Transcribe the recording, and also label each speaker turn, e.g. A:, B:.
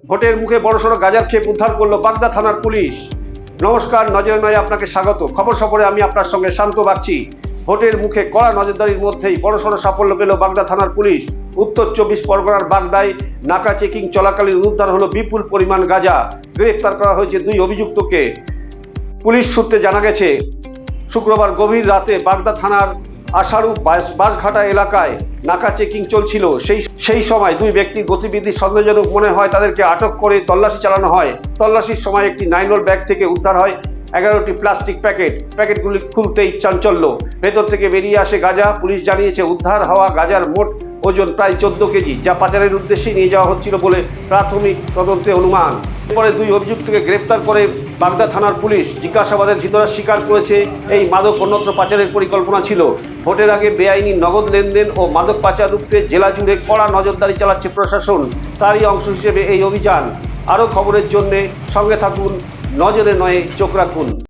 A: ভোটের মুখে বড়সড় গাঁজার খেপ উদ্ধার করলো বাগদা থানার পুলিশ। নমস্কার, নজরে নয় আপনাকে স্বাগত। খবর সফরে আমি আপনার সঙ্গে শান্ত বাগচি। ভোটের মুখে কড়া নজরদারির মধ্যেই বড়সড় সাফল্য পেল বাগদা থানার পুলিশ। উত্তর 24 পরগনার বাগদায় নাকা চেকিং চলাকালীন উদ্ধার হলো বিপুল পরিমাণ গাঁজা। গ্রেফতার করা হয়েছে 2 অভিযুক্তকে। পুলিশ সূত্রে জানা গেছে, শুক্রবার গভীর রাতে বাগদা থানার আশারু বাঁশঘাটা এলাকায় নাকা চেকিং চলছিল। সেই সময় 2 ব্যক্তির গতিবিধি সন্দেহজনক মনে হয় তাদেরকে আটক করে তল্লাশি চালানো হয়। তল্লাশির সময় একটি নাইলন ব্যাগ থেকে উদ্ধার হয় 11টি প্লাস্টিক প্যাকেটগুলি খুলতেই চাঞ্চল্য। ভেতর থেকে বেরিয়ে আসে গাঁজা। পুলিশ জানিয়েছে, উদ্ধার হওয়া গাঁজার মোট ওজন প্রায় 14 কেজি, যা পাচারের উদ্দেশ্যে নিয়ে যাওয়া হচ্ছিল বলে প্রাথমিক তদন্তে অনুমান। এরপরে 2 অভিযুক্তকে গ্রেপ্তার করে বাগদা থানার পুলিশ। জিজ্ঞাসাবাদের ভিতরে স্বীকার করেছে এই মাদক অন্যত্র পাচারের পরিকল্পনা ছিল। ভোটের আগে বেআইনি নগদ লেনদেন ও মাদক পাচার রুখতে জেলা জুড়ে কড়া নজরদারি চালাচ্ছে প্রশাসন। তারই অংশ হিসেবে এই অভিযান। আরও খবরের জন্য সঙ্গে থাকুন, নজরে নয়ে চোখ রাখুন।